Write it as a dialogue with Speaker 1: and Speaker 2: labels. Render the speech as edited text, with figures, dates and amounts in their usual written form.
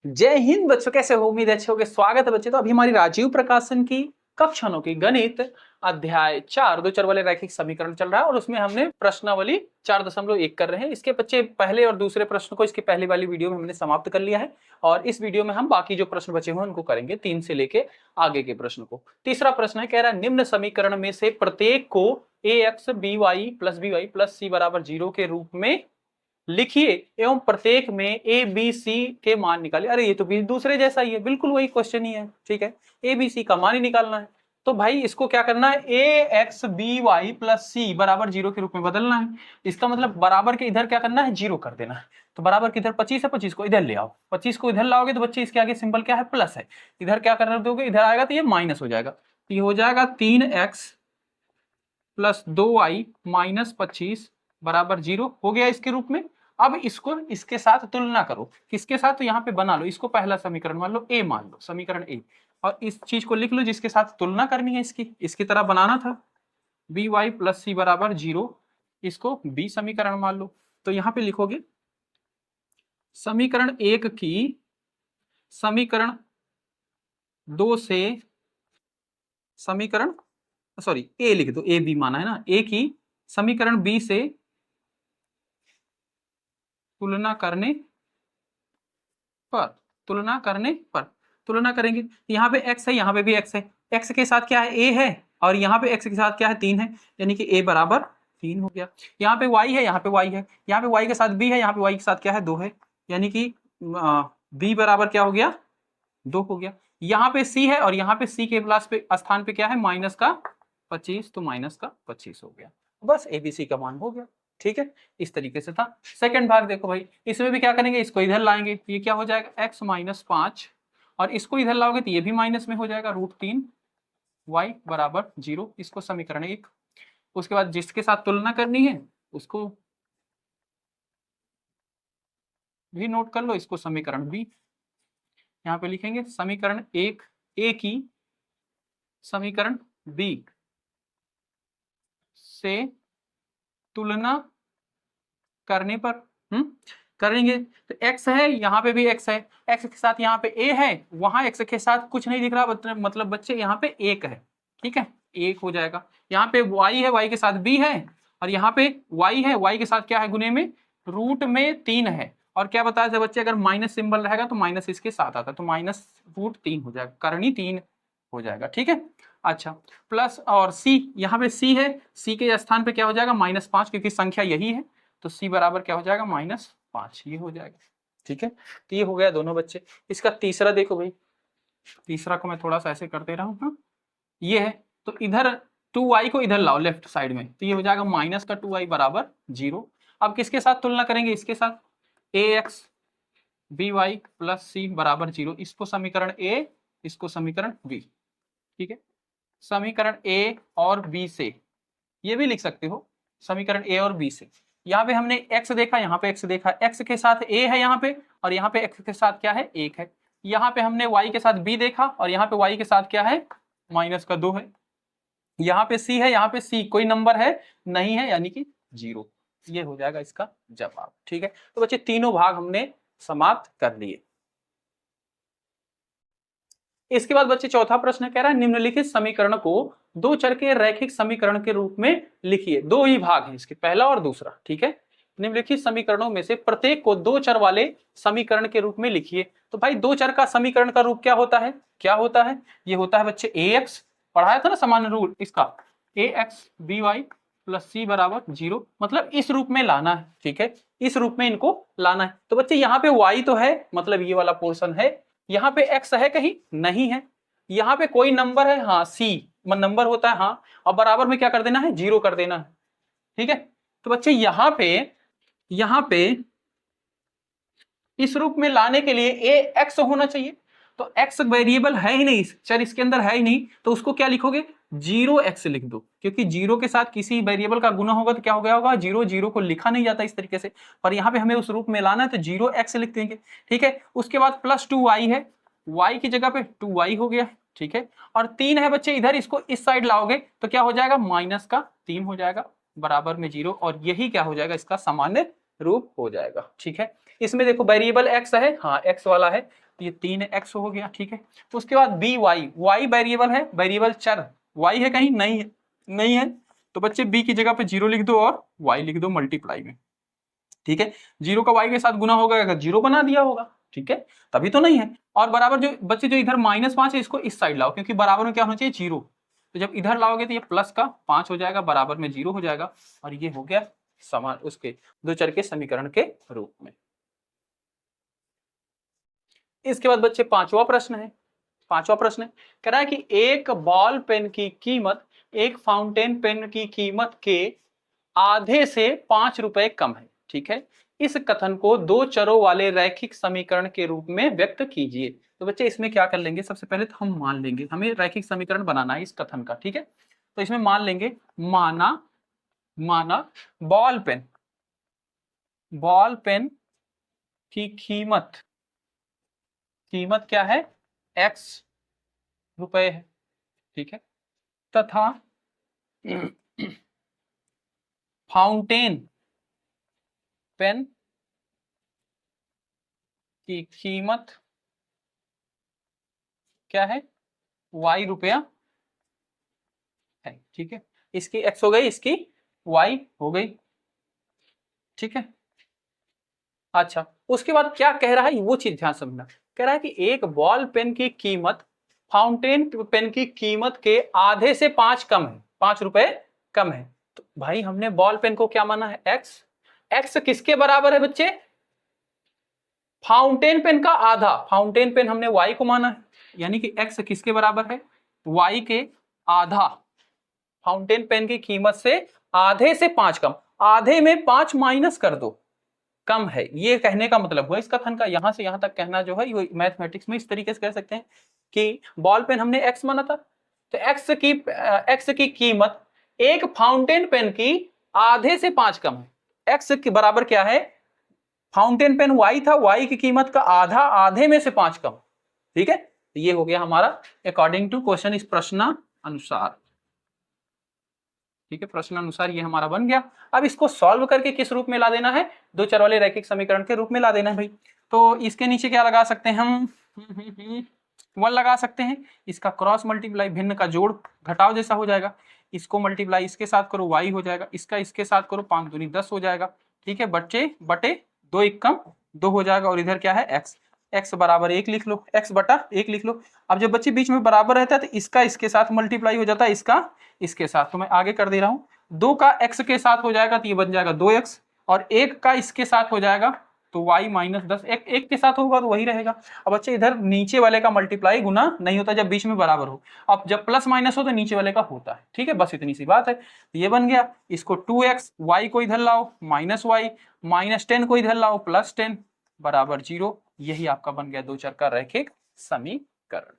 Speaker 1: जय हिंद बच्चों, कैसे हो? उम्मीद अच्छे होंगे। स्वागत है बच्चे। तो अभी हमारी राजीव प्रकाशन की कक्षाओं की गणित अध्याय 4 दो चर वाले रैखिक समीकरण चल रहा है और उसमें हमने प्रश्नावली 4.1 कर रहे हैं। इसके बच्चे पहले और दूसरे प्रश्न को इसकी पहली वाली वीडियो में हमने समाप्त कर लिया है और इस वीडियो में हम बाकी जो प्रश्न बचे हुए उनको करेंगे, 3 से लेके आगे के प्रश्न को। तीसरा प्रश्न है, कह रहा है निम्न समीकरण में से प्रत्येक को ax by plus c बराबर 0 के रूप में लिखिए एवं प्रत्येक में ए बी सी के मान निकालिए। अरे ये तो भी दूसरे जैसा ही है, बिल्कुल वही क्वेश्चन ही है। ठीक है, ए बी सी का मान ही निकालना है। तो भाई इसको क्या करना है, ए एक्स बी वाई प्लस सी बराबर 0 के रूप में बदलना है। इसका मतलब बराबर के इधर क्या करना है, 0 कर देना है। तो बराबर के इधर 25 है, 25 को इधर ले आओ। 25 को इधर लाओगे तो बच्चे इसके आगे सिंबल क्या है, प्लस है। इधर क्या करना दोगे, इधर आएगा तो ये माइनस हो जाएगा। तो ये हो जाएगा 3x प्लस 2y माइनस 25 बराबर 0 हो गया इसके रूप में। अब इसको इसके साथ तुलना करो। किसके साथ? तो यहाँ पे बना लो, इसको पहला समीकरण मान लो, ए मान लो, समीकरण ए। और इस चीज को लिख लो जिसके साथ तुलना करनी है, इसकी तरह बनाना था। बी वाई प्लस सी बराबर 0, इसको बी समीकरण मान लो। तो यहाँ पे लिखोगे समीकरण 1 की समीकरण 2 से समीकरण सॉरी ए लिख दो, ए बी माना है ना, ए की समीकरण बी से तुलना करने पर तुलना करेंगे। यहाँ पे x है, यहाँ पे भी x है। x के साथ क्या है, a है, और यहाँ पे x के साथ क्या है, 3 है, यानी कि a बराबर 3 हो गया। यहाँ पे y है, यहाँ पे y है, यहाँ पे y के साथ b है, यहाँ पे y के साथ क्या है, 2 है, यानी कि b बराबर क्या हो गया, 2 हो गया। यहाँ पे c है और यहाँ पे c के प्लस पे स्थान पे क्या है, माइनस का 25, तो माइनस का 25 हो गया। बस एबीसी का मान हो गया। ठीक है, इस तरीके से था। सेकंड भाग देखो भाई, इसमें भी क्या करेंगे, इसको इधर लाएंगे तो ये क्या हो जाएगा, x माइनस 5, और इसको इधर लाओगे तो ये भी माइनस में हो जाएगा, √3 y बराबर 0। इसको समीकरण 1। उसके बाद जिसके साथ तुलना करनी है उसको भी नोट कर लो, इसको समीकरण बी। यहाँ पे लिखेंगे समीकरण 1 ए की समीकरण बी से तुलना करने पर करेंगे। तो x है, यहाँ पे भी x है, x के साथ यहाँ पे a है, वहां x के साथ कुछ नहीं दिख रहा, मतलब बच्चे यहाँ पे 1 है। ठीक है, 1 हो जाएगा। यहाँ पे y है, y के साथ b है, और यहाँ पे y है, y के साथ क्या है, गुने में √3 है। और क्या बताया था बच्चे, अगर माइनस सिंबल रहेगा तो माइनस इसके साथ आता है, तो माइनस √3 हो जाएगा, करनी 3 हो जाएगा। ठीक है, अच्छा, प्लस और c, यहाँ पे c है, c के स्थान पे क्या हो जाएगा, -5, क्योंकि संख्या यही है, तो c बराबर क्या हो जाएगा, -5, ये हो जाएगा। ठीक है, तो ये हो गया दोनों बच्चे। इसका तीसरा देखो भाई, तीसरा को मैं थोड़ा सा ऐसे कर दे रहा हूँ। हाँ, ये है, तो इधर 2y को इधर लाओ लेफ्ट साइड में, तो ये हो जाएगा माइनस का 2y बराबर 0। अब किसके साथ तुलना करेंगे, इसके साथ, ax by प्लस c बराबर 0। इसको समीकरण a, इसको समीकरण b। ठीक है, समीकरण a और b से, ये भी लिख सकते हो समीकरण a और b से। यहाँ पे हमने x देखा, यहाँ पे x देखा, x के साथ a है यहाँ पे, और यहाँ पे x के साथ क्या है, 1 है। यहाँ पे हमने y के साथ b देखा, और यहाँ पे y के साथ क्या है, माइनस का 2 है। यहाँ पे c है, यहाँ पे c कोई नंबर है नहीं है, यानी कि 0। ये हो जाएगा इसका जवाब। ठीक है, तो बच्चे तीनों भाग हमने समाप्त कर लिए। इसके बाद बच्चे चौथा प्रश्न कह रहा है, निम्नलिखित समीकरण को दो चर के रैखिक समीकरण के रूप में लिखिए। दो ही भाग हैं इसके, पहला और दूसरा। ठीक है, निम्नलिखित समीकरणों में से प्रत्येक को दो चर वाले समीकरण के रूप में लिखिए। तो भाई दो चर का समीकरण का रूप क्या होता है, क्या होता है, ये होता है बच्चे ax, पढ़ाया था ना सामान्य रूल इसका, ax by प्लस c बराबर 0, मतलब इस रूप में लाना है। ठीक है, इस रूप में इनको लाना है। तो बच्चे यहाँ पे y तो है, मतलब ये वाला पोर्शन है, यहाँ पे x है कहीं नहीं है, यहाँ पे कोई नंबर है, हाँ c नंबर होता है, हाँ, और बराबर में क्या कर देना है, 0 कर देना है। ठीक है, तो बच्चे यहाँ पे इस रूप में लाने के लिए a x होना चाहिए। तो x वेरिएबल है ही नहीं, चर इसके अंदर है ही नहीं, तो उसको क्या लिखोगे, 0x लिख दो, क्योंकि 0 के साथ किसी वेरिएबल का गुना होगा तो क्या हो गया होगा, 0, 0 को लिखा नहीं जाता इस तरीके से, पर यहाँ पे हमें उस रूप में लाना है तो 0x लिख देंगे। ठीक है, उसके बाद प्लस 2y है, y की जगह पे 2y हो गया। ठीक है, और 3 है बच्चे इधर, इसको इस साइड लाओगे तो क्या हो जाएगा, माइनस का 3 हो जाएगा, बराबर में 0, और यही क्या हो जाएगा, इसका सामान्य रूप हो जाएगा। ठीक है, इसमें देखो वेरिएबल x है, हाँ x वाला है, ये 3x हो गया, ठीक है। तो उसके बाद बी वाई वेरिएबल है, वेरिएबल चर y है कहीं, नहीं है, नहीं है, तो बच्चे b की जगह पे 0 लिख दो और y लिख दो मल्टीप्लाई में, ठीक है। 0 का y के साथ गुना होगा, अगर 0 बना दिया होगा, ठीक है, तभी तो नहीं है। और बराबर जो बच्चे जो इधर -5 है इसको इस साइड लाओ, क्योंकि बराबर में क्या होना चाहिए 0, तो जब इधर लाओगे तो ये प्लस का 5 हो जाएगा, बराबर में 0 हो जाएगा, और ये हो गया समान उसके दो चर के समीकरण के रूप में। इसके बाद बच्चे पांचवा प्रश्न है, कह रहा है कि एक बॉल पेन की कीमत एक फाउंटेन पेन की कीमत के आधे से 5 रुपए कम है, ठीक है। इस कथन को दो चरों वाले रैखिक समीकरण के रूप में व्यक्त कीजिए। तो बच्चे इसमें क्या कर लेंगे, सबसे पहले तो हम मान लेंगे, हमें रैखिक समीकरण बनाना है इस कथन का, ठीक है। तो इसमें मान लेंगे, माना बॉल पेन की कीमत क्या है, x रुपए है, ठीक है, तथा फाउंटेन पेन की कीमत क्या है, y रुपया है, ठीक है। इसकी x हो गई, इसकी y हो गई, ठीक है। अच्छा, उसके बाद क्या कह रहा है वो चीज ध्यान समझना, कह रहा है कि एक बॉल पेन की कीमत फाउंटेन पेन की कीमत के आधे से 5 कम है, 5 रुपए कम है। तो भाई हमने बॉल पेन को क्या माना है, x किसके बराबर है बच्चे, फाउंटेन पेन का आधा, फाउंटेन पेन हमने y को माना है, यानी कि x किसके बराबर है, y के आधा, फाउंटेन पेन की कीमत से आधे से 5 कम, आधे में 5 माइनस कर दो, कम है, ये कहने का मतलब हुआ इस कथन का। यहां से यहां तक कहना जो है ये मैथमेटिक्स में इस तरीके से कह सकते हैं कि बॉल पेन हमने x माना था, तो x की कीमत एक फाउंटेन पेन की आधे से 5 कम है, x के बराबर क्या है, फाउंटेन पेन y था, y की कीमत का आधा, आधे में से 5 कम, ठीक है। तो ये हो गया हमारा अकॉर्डिंग टू क्वेश्चन इस प्रश्न अनुसार, ठीक है, प्रश्न अनुसार ये हमारा बन गया। अब इसको सॉल्व करके किस रूप में ला देना है, दो चर वाले रैखिक समीकरण के रूप में ला देना है भाई। तो इसके नीचे क्या लगा सकते हैं हम, 1 लगा सकते हैं, इसका क्रॉस मल्टीप्लाई भिन्न का जोड़ घटाव जैसा हो जाएगा, इसको मल्टीप्लाई इसके साथ करो y हो जाएगा, इसका इसके साथ करो 5 दूनी 10 हो जाएगा, ठीक है, बटे 2 एकम 2 हो जाएगा, और इधर क्या है x बराबर 1 लिख लो, x बटा 1 लिख लो। अब जब बच्चे बीच में बराबर रहता है तो इसका इसके साथ मल्टीप्लाई हो जाता है, इसका इसके साथ, तो मैं आगे कर दे रहा हूँ, 2 का x के साथ हो जाएगा तो ये बन जाएगा 2x, और 1 का इसके साथ हो जाएगा तो y माइनस 10, एक के साथ होगा तो वही रहेगा। अब बच्चे इधर नीचे वाले का मल्टीप्लाई गुना नहीं होता जब बीच में बराबर हो, अब जब प्लस माइनस हो तो नीचे वाले का होता है, ठीक है, बस इतनी सी बात है। ये बन गया, इसको 2x, y को इधर लाओ माइनस y, -10 को इधर लाओ +10 बराबर 0, यही आपका बन गया दो चर का रैखिक समीकरण।